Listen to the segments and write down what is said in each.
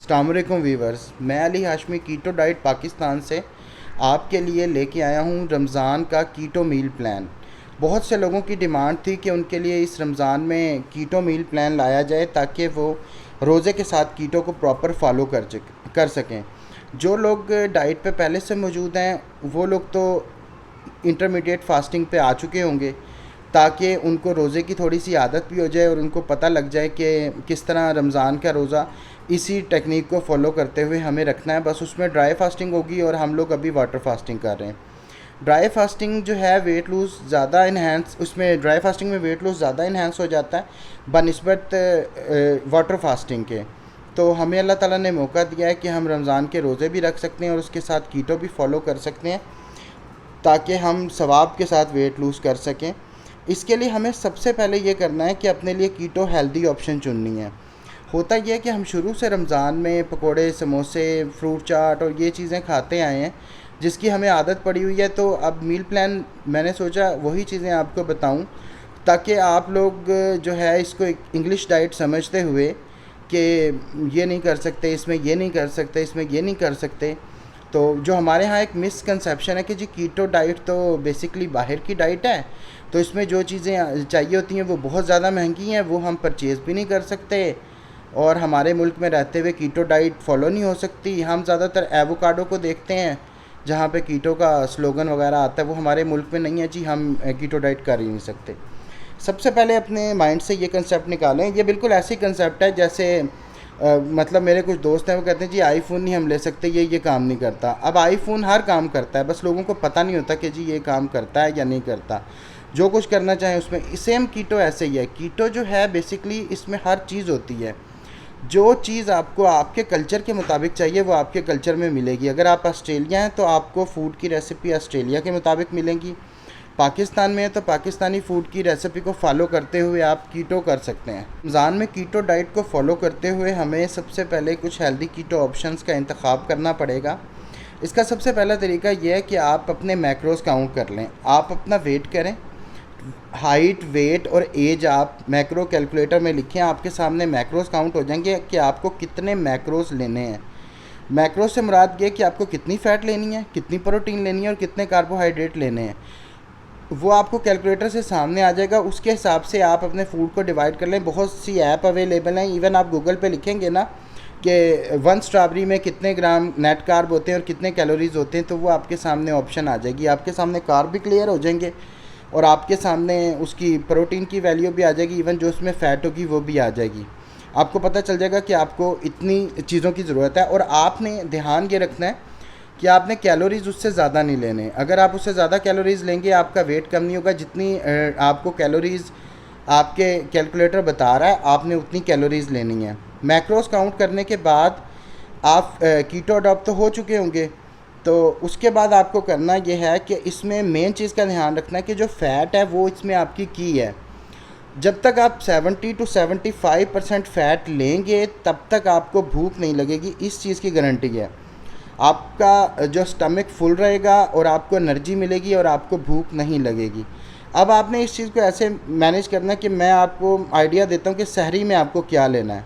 अस्सलाम वालेकुम वीवर्स, मैं अली हाशमी कीटो डाइट पाकिस्तान से आपके लिए लेके आया हूँ रमज़ान का कीटो मील प्लान। बहुत से लोगों की डिमांड थी कि उनके लिए इस रमज़ान में कीटो मील प्लान लाया जाए ताकि वो रोज़े के साथ कीटो को प्रॉपर फॉलो कर सकें। जो लोग डाइट पे पहले से मौजूद हैं वो लोग तो इंटरमीडिएट फास्टिंग पे आ चुके होंगे ताकि उनको रोज़े की थोड़ी सी आदत भी हो जाए और उनको पता लग जाए कि किस तरह रमज़ान का रोज़ा इसी टेक्निक को फॉलो करते हुए हमें रखना है। बस उसमें ड्राई फास्टिंग होगी और हम लोग अभी वाटर फास्टिंग कर रहे हैं। ड्राई फास्टिंग जो है वेट लूज़ ज़्यादा इन्हेंस उसमें ड्राई फास्टिंग में वेट लूज़ ज़्यादा इन्हेंस हो जाता है बनिस्बत वाटर फास्टिंग के। तो हमें अल्लाह ताला ने मौका दिया है कि हम रमज़ान के रोज़े भी रख सकते हैं और उसके साथ कीटो भी फॉलो कर सकते हैं ताकि हम सवाब के साथ वेट लूज़ कर सकें। इसके लिए हमें सबसे पहले ये करना है कि अपने लिए कीटो हेल्दी ऑप्शन चुननी है। होता यह है कि हम शुरू से रमज़ान में पकोड़े, समोसे, फ्रूट चाट और ये चीज़ें खाते आए हैं जिसकी हमें आदत पड़ी हुई है। तो अब मील प्लान मैंने सोचा वही चीज़ें आपको बताऊं ताकि आप लोग जो है इसको इंग्लिश डाइट समझते हुए कि ये नहीं कर सकते, इसमें ये नहीं कर सकते, इसमें ये नहीं कर सकते। तो जो हमारे यहाँ एक मिसकंसेप्शन है कि जी कीटो डाइट तो बेसिकली बाहर की डाइट है, तो इसमें जो चीज़ें चाहिए होती हैं वो बहुत ज़्यादा महंगी हैं, वो हम परचेज़ भी नहीं कर सकते और हमारे मुल्क में रहते हुए कीटो डाइट फॉलो नहीं हो सकती। हम ज़्यादातर एवोकाडो को देखते हैं जहाँ पे कीटो का स्लोगन वगैरह आता है, वो हमारे मुल्क में नहीं है जी, हम कीटो डाइट कर ही नहीं सकते। सबसे पहले अपने माइंड से ये कंसेप्ट निकालें। ये बिल्कुल ऐसी कंसेप्ट है जैसे मतलब मेरे कुछ दोस्त हैं वो कहते हैं जी आईफ़ोन नहीं हम ले सकते, ये काम नहीं करता। अब आईफ़ोन हर काम करता है, बस लोगों को पता नहीं होता कि जी ये काम करता है या नहीं करता। जो कुछ करना चाहें उसमें सेम कीटो ऐसे ही है। कीटो जो है बेसिकली इसमें हर चीज़ होती है। जो चीज़ आपको आपके कल्चर के मुताबिक चाहिए वो आपके कल्चर में मिलेगी। अगर आप ऑस्ट्रेलिया हैं तो आपको फ़ूड की रेसिपी ऑस्ट्रेलिया के मुताबिक मिलेंगी। पाकिस्तान में है तो पाकिस्तानी फ़ूड की रेसिपी को फॉलो करते हुए आप कीटो कर सकते हैं। रमज़ान में कीटो डाइट को फॉलो करते हुए हमें सबसे पहले कुछ हेल्दी कीटो ऑप्शंस का इंतखाब करना पड़ेगा। इसका सबसे पहला तरीका यह है कि आप अपने मैक्रोस काउंट कर लें। आप अपना वेट करें, हाइट, वेट और एज आप मैक्रो कैलकुलेटर में लिखें। आपके सामने मैक्रोस काउंट हो जाएंगे कि आपको कितने मैक्रोस लेने हैं। मैक्रोस से मुराद ये कि आपको कितनी फ़ैट लेनी है, कितनी प्रोटीन लेनी है और कितने कार्बोहाइड्रेट लेने हैं। वो आपको कैलकुलेटर से सामने आ जाएगा। उसके हिसाब से आप अपने फूड को डिवाइड कर लें। बहुत सी ऐप अवेलेबल हैं, इवन आप गूगल पे लिखेंगे ना कि 1 स्ट्रॉबेरी में कितने ग्राम नेट कार्ब होते हैं और कितने कैलोरीज होते हैं, तो वो आपके सामने ऑप्शन आ जाएगी। आपके सामने कार्ब भी क्लियर हो जाएंगे और आपके सामने उसकी प्रोटीन की वैल्यू भी आ जाएगी, इवन जो उसमें फ़ैट होगी वो भी आ जाएगी। आपको पता चल जाएगा कि आपको इतनी चीज़ों की ज़रूरत है। और आपने ध्यान ये रखना है कि आपने कैलोरीज़ उससे ज़्यादा नहीं लेने। अगर आप उससे ज़्यादा कैलोरीज़ लेंगे आपका वेट कम नहीं होगा। जितनी आपको कैलोरीज़ आपके कैलकुलेटर बता रहा है आपने उतनी कैलोरीज़ लेनी है। मैक्रोस काउंट करने के बाद आप कीटो अडॉप्ट तो हो चुके होंगे, तो उसके बाद आपको करना ये है कि इसमें मेन चीज़ का ध्यान रखना है कि जो फ़ैट है वो इसमें आपकी की है। जब तक आप 70 to 75% फ़ैट लेंगे तब तक आपको भूख नहीं लगेगी, इस चीज़ की गारंटी है। आपका जो स्टमक फुल रहेगा और आपको एनर्जी मिलेगी और आपको भूख नहीं लगेगी। अब आपने इस चीज़ को ऐसे मैनेज करना है कि मैं आपको आइडिया देता हूँ कि सहरी में आपको क्या लेना है।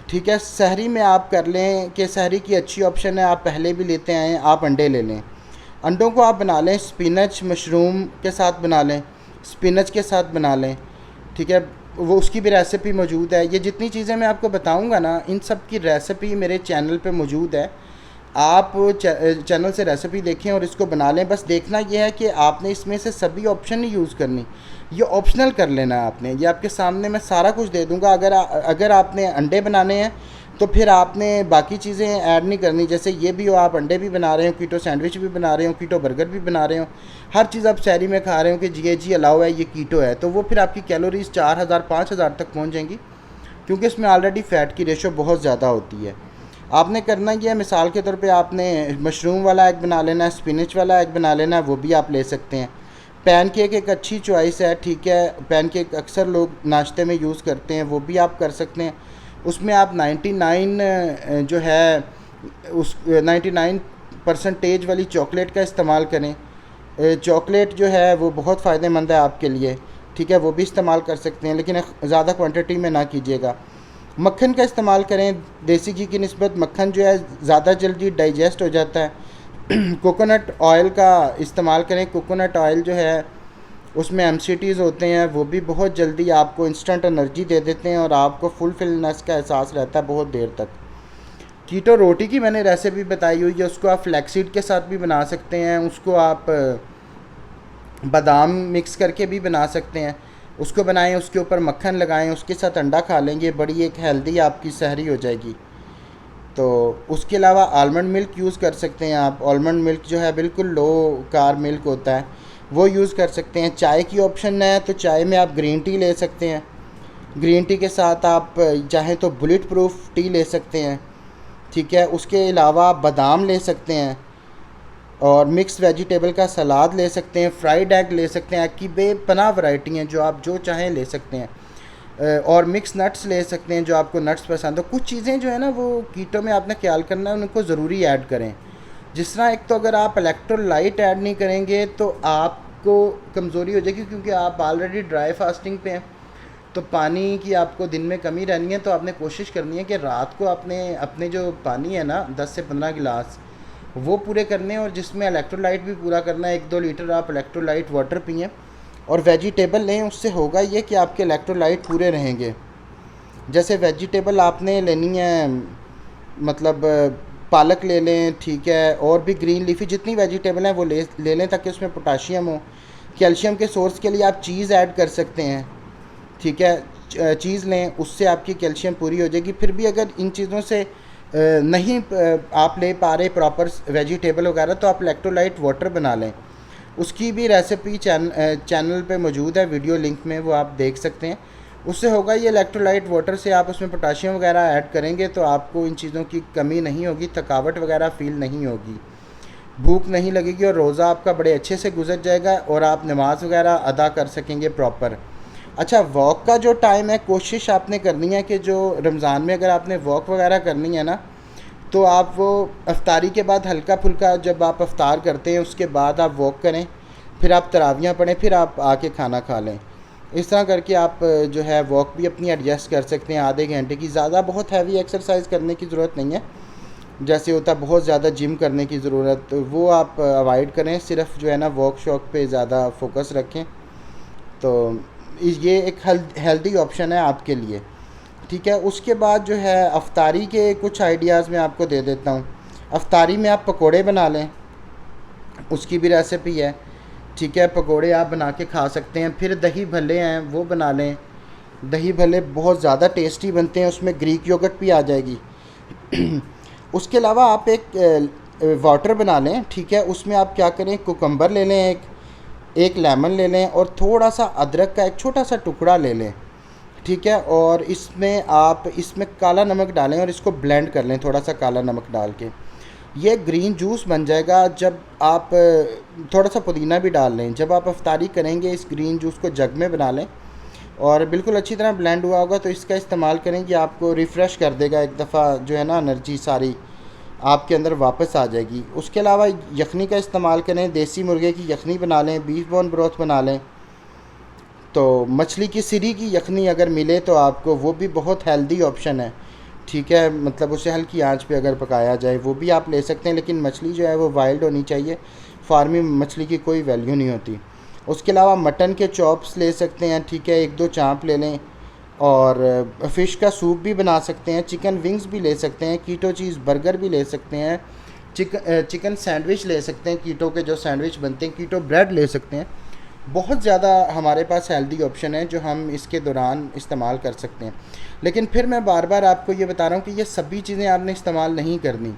ठीक है, सहरी में आप कर लें कि सहरी की अच्छी ऑप्शन है, आप पहले भी लेते आए हैं, आप अंडे ले लें। अंडों को आप बना लें स्पिनच मशरूम के साथ बना लें, स्पिनच के साथ बना लें। ठीक है, वो उसकी भी रेसिपी मौजूद है। ये जितनी चीज़ें मैं आपको बताऊंगा ना इन सब की रेसिपी मेरे चैनल पे मौजूद है। आप चैनल से रेसिपी देखें और इसको बना लें। बस देखना यह है कि आपने इसमें से सभी ऑप्शन नहीं यूज़ करनी, ये ऑप्शनल कर लेना है आपने। ये आपके सामने मैं सारा कुछ दे दूंगा। अगर आपने अंडे बनाने हैं तो फिर आपने बाकी चीज़ें ऐड नहीं करनी। जैसे ये भी हो, आप अंडे भी बना रहे हो, कीटो सैंडविच भी बना रहे हो, कीटो बर्गर भी बना रहे हो, हर चीज़ आप सहरी में खा रहे हो कि जी अलाउ है, ये कीटो है, तो वो फिर आपकी कैलोरीज 4000 5000 तक पहुँच जाएंगी क्योंकि इसमें ऑलरेडी फ़ैट की रेशो बहुत ज़्यादा होती है। आपने करना ये है, मिसाल के तौर पे आपने मशरूम वाला एग बना लेना है, स्पिनच वाला एग बना लेना है, वो भी आप ले सकते हैं। पैनकेक एक अच्छी चॉइस है। ठीक है, पैनकेक अक्सर लोग नाश्ते में यूज़ करते हैं, वो भी आप कर सकते हैं। उसमें आप 99 जो है उस 99% वाली चॉकलेट का इस्तेमाल करें। चॉकलेट जो है वो बहुत फ़ायदेमंद है आपके लिए। ठीक है, वो भी इस्तेमाल कर सकते हैं लेकिन ज़्यादा क्वांटिटी में ना कीजिएगा। मक्खन का इस्तेमाल करें, देसी घी की निस्बत मक्खन जो है ज़्यादा जल्दी डाइजेस्ट हो जाता है। कोकोनट ऑयल का इस्तेमाल करें, कोकोनट ऑयल जो है उसमें एमसीटीज़ होते हैं, वो भी बहुत जल्दी आपको इंस्टेंट एनर्जी दे देते हैं और आपको फुलफिलनेस का एहसास रहता है बहुत देर तक। कीटो रोटी की मैंने रेसिपी बताई हुई है, उसको आप फ्लैक्सीड के साथ भी बना सकते हैं, उसको आप बादाम मिक्स करके भी बना सकते हैं। उसको बनाएं, उसके ऊपर मक्खन लगाएं, उसके साथ अंडा खा लेंगे, बड़ी एक हेल्दी आपकी सहरी हो जाएगी। तो उसके अलावा आलमंड मिल्क यूज़ कर सकते हैं आप। आलमंड मिल्क जो है बिल्कुल लो कार्ब मिल्क होता है, वो यूज़ कर सकते हैं। चाय की ऑप्शन है तो चाय में आप ग्रीन टी ले सकते हैं। ग्रीन टी के साथ आप चाहें तो बुलेट प्रूफ टी ले सकते हैं, ठीक है। उसके अलावा आप बादाम ले सकते हैं और मिक्स वेजिटेबल का सलाद ले सकते हैं, फ्राइड एग ले सकते हैं। एग की बेपनाह वैरायटी हैं, जो आप जो चाहें ले सकते हैं। और मिक्स नट्स ले सकते हैं, जो आपको नट्स पसंद हो। कुछ चीज़ें जो है ना वो कीटो में आपने ख्याल करना है, उनको ज़रूरी ऐड करें। जिस तरह एक तो अगर आप इलेक्ट्रोलाइट ऐड नहीं करेंगे तो आपको कमज़ोरी हो जाएगी, क्योंकि आप ऑलरेडी ड्राई फास्टिंग पे हैं, तो पानी की आपको दिन में कमी रहनी है। तो आपने कोशिश करनी है कि रात को आपने अपने जो पानी है ना 10 से 15 गिलास वो पूरे करने हैं, और जिसमें इलेक्ट्रोलाइट भी पूरा करना है। 1-2 लीटर आप इलेक्ट्रोलाइट वाटर पिएँ और वेजिटेबल लें। उससे होगा ये कि आपके इलेक्ट्रोलाइट पूरे रहेंगे। जैसे वेजिटेबल आपने लेनी है, मतलब पालक ले लें, ठीक है, और भी ग्रीन लीफी जितनी वेजिटेबल हैं वो ले लें, ताकि उसमें पोटाशियम हो। कैल्शियम के सोर्स के लिए आप चीज़ ऐड कर सकते हैं, ठीक है। चीज़ लें, उससे आपकी कैल्शियम पूरी हो जाएगी। फिर भी अगर इन चीज़ों से नहीं आप ले पा रहे प्रॉपर वेजिटेबल वगैरह, तो आप इलेक्ट्रोलाइट वाटर बना लें। उसकी भी रेसिपी चैनल पे मौजूद है, वीडियो लिंक में, वो आप देख सकते हैं। उससे होगा ये इलेक्ट्रोलाइट वाटर से आप उसमें पोटाशियम वगैरह ऐड करेंगे तो आपको इन चीज़ों की कमी नहीं होगी, थकावट वगैरह फ़ील नहीं होगी, भूख नहीं लगेगी, और रोज़ा आपका बड़े अच्छे से गुजर जाएगा और आप नमाज वगैरह अदा कर सकेंगे प्रॉपर। अच्छा, वॉक का जो टाइम है, कोशिश आपने करनी है कि जो रमज़ान में अगर आपने वॉक वगैरह करनी है ना, तो आप वो अफ्तारी के बाद हल्का फुल्का, जब आप अफ्तार करते हैं उसके बाद आप वॉक करें, फिर आप तरावियाँ पढ़ें, फिर आप आके खाना खा लें। इस तरह करके आप जो है वॉक भी अपनी एडजस्ट कर सकते हैं आधे घंटे की। ज़्यादा बहुत हैवी एक्सरसाइज करने की ज़रूरत नहीं है, जैसे होता है बहुत ज़्यादा जिम करने की ज़रूरत, वो आप अवॉइड करें। सिर्फ जो है ना वॉक शॉक पे ज़्यादा फोकस रखें। तो ये एक हेल्दी ऑप्शन है आपके लिए, ठीक है। उसके बाद जो है अफ्तारी के कुछ आइडियाज़ मैं आपको दे देता हूँ। अफ्तारी में आप पकोड़े बना लें, उसकी भी रेसिपी है, ठीक है। पकोड़े आप बना के खा सकते हैं। फिर दही भल्ले हैं, वो बना लें। दही भल्ले बहुत ज़्यादा टेस्टी बनते हैं, उसमें ग्रीक योगर्ट भी आ जाएगी। उसके अलावा आप एक वाटर बना लें, ठीक है। उसमें आप क्या करें, कुकम्बर ले लें, एक लेमन ले लें, और थोड़ा सा अदरक का एक छोटा सा टुकड़ा ले लें, ठीक है। और इसमें काला नमक डालें और इसको ब्लेंड कर लें, थोड़ा सा काला नमक डाल के। ये ग्रीन जूस बन जाएगा। जब आप थोड़ा सा पुदीना भी डाल लें, जब आप अफ्तारी करेंगे इस ग्रीन जूस को जग में बना लें, और बिल्कुल अच्छी तरह ब्लेंड हुआ होगा तो इसका इस्तेमाल करेंगे, आपको रिफ़्रेश कर देगा। एक दफ़ा जो है ना एनर्जी सारी आपके अंदर वापस आ जाएगी। उसके अलावा यखनी का इस्तेमाल करें, देसी मुर्गे की यखनी बना लें, बीफ बोन ब्रोथ बना लें। तो मछली की सिरी की यखनी अगर मिले तो आपको, वो भी बहुत हेल्दी ऑप्शन है, ठीक है। मतलब उसे हल्की आंच पे अगर पकाया जाए वो भी आप ले सकते हैं, लेकिन मछली जो है वो वाइल्ड होनी चाहिए, फार्मी मछली की कोई वैल्यू नहीं होती। उसके अलावा मटन के चॉप्स ले सकते हैं, ठीक है, 1-2 चाँप ले लें, और फ़िश का सूप भी बना सकते हैं। चिकन विंग्स भी ले सकते हैं, कीटो चीज़ बर्गर भी ले सकते हैं, चिकन सैंडविच ले सकते हैं, कीटो के जो सैंडविच बनते हैं, कीटो ब्रेड ले सकते हैं। बहुत ज़्यादा हमारे पास हेल्दी ऑप्शन है जो हम इसके दौरान इस्तेमाल कर सकते हैं। लेकिन फिर मैं बार बार आपको ये बता रहा हूँ कि ये सभी चीज़ें आपने इस्तेमाल नहीं करनी,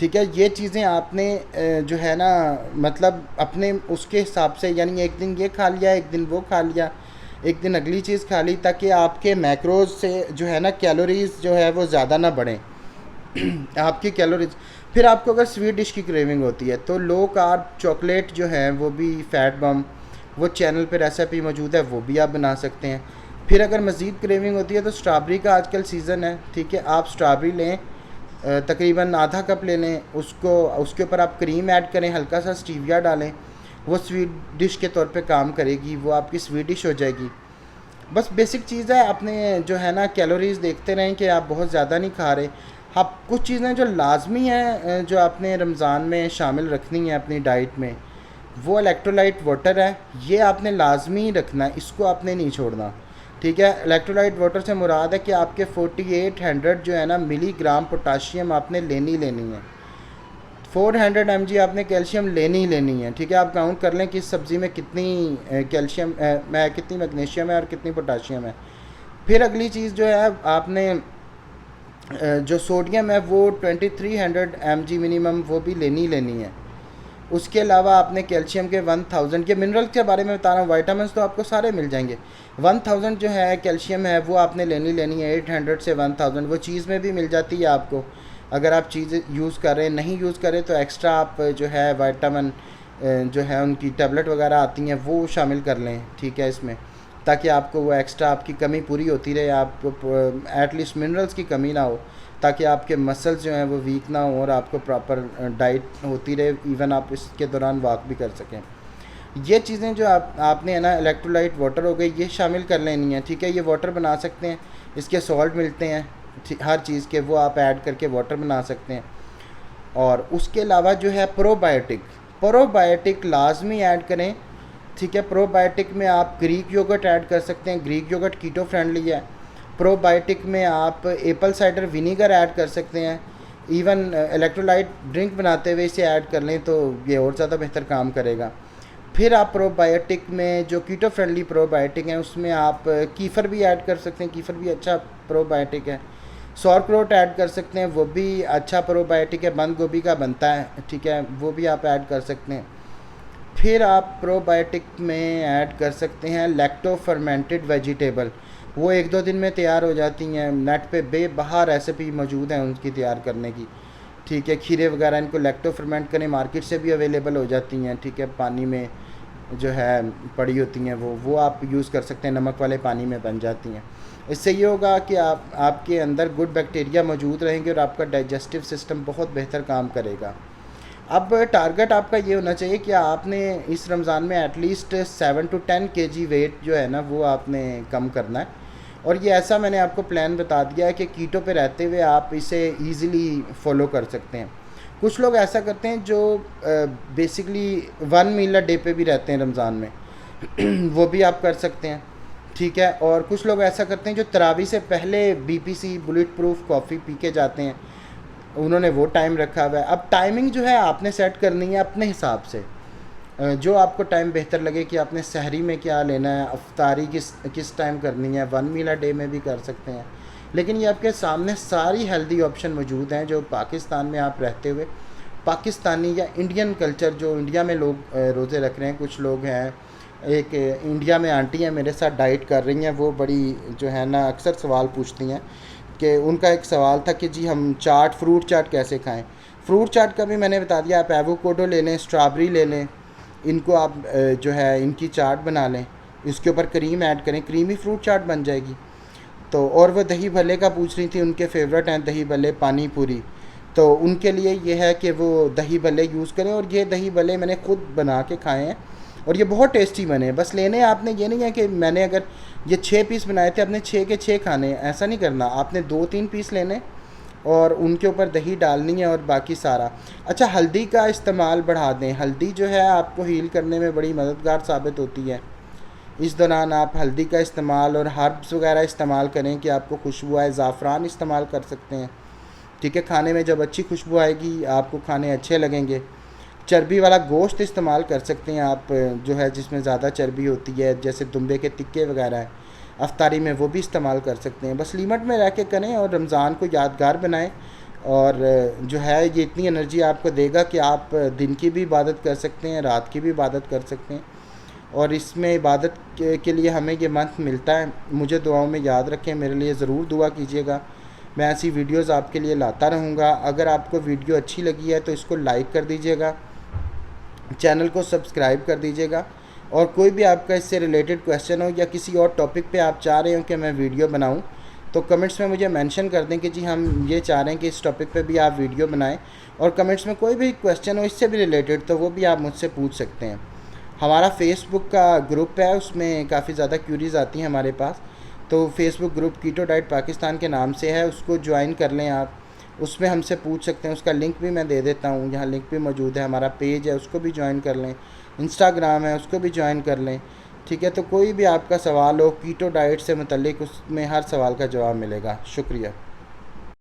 ठीक है। ये चीज़ें आपने जो है ना, मतलब अपने उसके हिसाब से, यानी एक दिन ये खा लिया, एक दिन वो खा लिया, एक दिन अगली चीज़ खा ली, ताकि आपके मैक्रोज से जो है ना कैलोरीज़ जो है वो ज़्यादा ना बढ़ें। आपकी कैलोरीज। फिर आपको अगर स्वीट डिश की क्रेविंग होती है तो लो कार्ब चॉकलेट जो है वो भी फैट बम, वो चैनल पे रेसिपी मौजूद है, वो भी आप बना सकते हैं। फिर अगर मज़ीद क्रेविंग होती है तो स्ट्रॉबेरी का आजकल सीज़न है, ठीक है। आप स्ट्रॉबेरी लें, तकरीबन आधा कप ले लें, उसके ऊपर आप क्रीम ऐड करें, हल्का सा स्टीविया डालें, वो स्वीट डिश के तौर पे काम करेगी, वो आपकी स्वीट डिश हो जाएगी। बस बेसिक चीज़ है, अपने जो है ना कैलोरीज़ देखते रहें कि आप बहुत ज़्यादा नहीं खा रहे। आप कुछ चीज़ें जो लाजमी हैं जो आपने रमज़ान में शामिल रखनी है अपनी डाइट में, वो इलेक्ट्रोलाइट वाटर है। ये आपने लाजमी रखना है, इसको आपने नहीं छोड़ना। ठीक है, इलेक्ट्रोलाइट वाटर से मुराद है कि आपके 4800 जो है ना मिलीग्राम पोटाशियम आपने लेनी है। 400 mg आपने कैल्शियम लेनी है। ठीक है, आप काउंट कर लें कि इस सब्ज़ी में कितनी कैल्शियम कितनी मैग्नीशियम है और कितनी पोटाशियम है। फिर अगली चीज़ जो है आपने जो सोडियम है वो 2300 mg मिनिमम वो भी लेनी है। उसके अलावा आपने कैल्शियम के 1000, ये मिनरल के बारे में बता रहा हूँ, वाइटामिन तो आपको सारे मिल जाएंगे। 1000 जो है कैल्शियम है वो आपने लेनी है। 800 से 1000 वो चीज़ में भी मिल जाती है आपको। अगर आप चीज़ यूज़ कर रहे हैं, नहीं यूज़ करें तो एक्स्ट्रा आप जो है वाइटामिन जो है उनकी टैबलेट वगैरह आती हैं वो शामिल कर लें। ठीक है, इसमें ताकि आपको वो एक्स्ट्रा आपकी कमी पूरी होती रहे, आपको एटलीस्ट मिनरल्स की कमी ना हो, ताकि आपके मसल्स जो हैं वो वीक ना हो और आपको प्रॉपर डाइट होती रहे, इवन आप इसके दौरान वॉक भी कर सकें। ये चीज़ें जो आपने है ना इलेक्ट्रोलाइट वाटर हो गई, ये शामिल कर लेनी है। ठीक है, ये वाटर बना सकते हैं, इसके सॉल्ट मिलते हैं हर चीज़ के, वो आप ऐड करके वाटर बना सकते हैं। और उसके अलावा जो है प्रोबायोटिक लाजमी ऐड करें। ठीक है, प्रोबायोटिक में आप ग्रीक योगर्ट ऐड कर सकते हैं। ग्रीक योगर्ट कीटो फ्रेंडली है। प्रोबायोटिक में आप एप्पल साइडर विनीगर ऐड कर सकते हैं। इवन इलेक्ट्रोलाइट ड्रिंक बनाते हुए इसे ऐड कर लें तो ये और ज़्यादा बेहतर काम करेगा। फिर आप प्रोबायोटिक में जो कीटो फ्रेंडली प्रोबायोटिक हैं उसमें आप कीफ़र भी ऐड कर सकते हैं। कीफ़र भी अच्छा प्रोबायोटिक है। सौरक्रोट ऐड कर सकते हैं, वो भी अच्छा प्रोबायोटिक है, बंद गोभी का बनता है। ठीक है, वो भी आप ऐड कर सकते हैं। फिर आप प्रोबायोटिक में ऐड कर सकते हैं लैक्टो फर्मेंटेड वेजिटेबल, वो 1-2 दिन में तैयार हो जाती हैं। नेट पे बेबहा रेसिपी मौजूद हैं उनकी तैयार करने की। ठीक है, खीरे वगैरह इनको लैक्टो फर्मेंट करें, मार्केट से भी अवेलेबल हो जाती हैं। ठीक है, पानी में जो है पड़ी होती हैं वो आप यूज़ कर सकते हैं, नमक वाले पानी में बन जाती हैं। इससे ये होगा कि आपके अंदर गुड बैक्टीरिया मौजूद रहेंगे और आपका डाइजेस्टिव सिस्टम बहुत बेहतर काम करेगा। अब टारगेट आपका ये होना चाहिए कि आपने इस रमज़ान में एटलीस्ट 7 to 10 kg वेट जो है ना वो आपने कम करना है। और ये ऐसा मैंने आपको प्लान बता दिया है कि कीटो पे रहते हुए आप इसे ईज़िली फॉलो कर सकते हैं। कुछ लोग ऐसा करते हैं जो बेसिकली 1 मील अ डे पे भी रहते हैं रमज़ान में वो भी आप कर सकते हैं। ठीक है, और कुछ लोग ऐसा करते हैं जो तरावी से पहले BPC bullet proof coffee P के जाते हैं, उन्होंने वो टाइम रखा हुआ है। अब टाइमिंग जो है आपने सेट करनी है अपने हिसाब से, जो आपको टाइम बेहतर लगे कि आपने सहरी में क्या लेना है, अफ्तारी किस टाइम करनी है। 1 मील अ डे में भी कर सकते हैं, लेकिन ये आपके सामने सारी हेल्दी ऑप्शन मौजूद हैं जो पाकिस्तान में आप रहते हुए पाकिस्तानी या इंडियन कल्चर, जो इंडिया में लोग रोज़े रख रहे हैं। कुछ लोग हैं, एक इंडिया में आंटी हैं मेरे साथ डाइट कर रही हैं, वो बड़ी जो है ना अक्सर सवाल पूछती हैं कि उनका एक सवाल था कि जी हम फ्रूट चाट कैसे खाएं। फ्रूट चाट का भी मैंने बता दिया, आप एवोकाडो ले लें, स्ट्रॉबेरी ले लें, इनको आप जो है इनकी चाट बना लें, इसके ऊपर क्रीम ऐड करें, क्रीमी फ्रूट चाट बन जाएगी। तो और वो दही भल्ले का पूछ रही थी, उनके फेवरेट हैं दही भल्ले, पानी पूरी, तो उनके लिए ये है कि वो दही भल्ले यूज़ करें। और ये दही भल्ले मैंने खुद बना के खाए हैं और ये बहुत टेस्टी बने। बस लेने आपने, ये नहीं है कि मैंने अगर ये 6 पीस बनाए थे आपने 6 के 6 खाने, ऐसा नहीं करना। आपने 2-3 पीस लेने और उनके ऊपर दही डालनी है और बाकी सारा। अच्छा, हल्दी का इस्तेमाल बढ़ा दें। हल्दी जो है आपको हील करने में बड़ी मददगार साबित होती है। इस दौरान आप हल्दी का इस्तेमाल और हर्ब्स वगैरह इस्तेमाल करें कि आपको खुशबू आए। ज़ाफ़रान इस्तेमाल कर सकते हैं। ठीक है, खाने में जब अच्छी खुशबू आएगी आपको खाने अच्छे लगेंगे। चर्बी वाला गोश्त इस्तेमाल कर सकते हैं आप, जो है जिसमें ज़्यादा चर्बी होती है, जैसे दुम्बे के टिक्के वगैरह है, अफ्तारी में वो भी इस्तेमाल कर सकते हैं। बस लिमिट में रह के करें और रमज़ान को यादगार बनाएं। और जो है ये इतनी एनर्जी आपको देगा कि आप दिन की भी इबादत कर सकते हैं, रात की भी इबादत कर सकते हैं। और इसमें इबादत के लिए हमें ये मंथ मिलता है। मुझे दुआओं में याद रखें, मेरे लिए ज़रूर दुआ कीजिएगा। मैं ऐसी वीडियोज़ आपके लिए लाता रहूँगा। अगर आपको वीडियो अच्छी लगी है तो इसको लाइक कर दीजिएगा, चैनल को सब्सक्राइब कर दीजिएगा। और कोई भी आपका इससे रिलेटेड क्वेश्चन हो या किसी और टॉपिक पे आप चाह रहे हो कि मैं वीडियो बनाऊं, तो कमेंट्स में मुझे मेंशन कर दें कि जी हम ये चाह रहे हैं कि इस टॉपिक पे भी आप वीडियो बनाएं। और कमेंट्स में कोई भी क्वेश्चन हो इससे भी रिलेटेड तो वो भी आप मुझसे पूछ सकते हैं। हमारा फेसबुक का ग्रुप है, उसमें काफ़ी ज़्यादा क्यूरीज आती हैं हमारे पास। तो Facebook group keto diet Pakistan के नाम से है, उसको ज्वाइन कर लें आप। उसमें हमसे पूछ सकते हैं, उसका लिंक भी मैं दे देता हूँ, यहाँ लिंक भी मौजूद है। हमारा पेज है, उसको भी ज्वाइन कर लें। इंस्टाग्राम है, उसको भी ज्वाइन कर लें। ठीक है, तो कोई भी आपका सवाल हो कीटो डाइट से मुतल्लिक, उसमें हर सवाल का जवाब मिलेगा। शुक्रिया।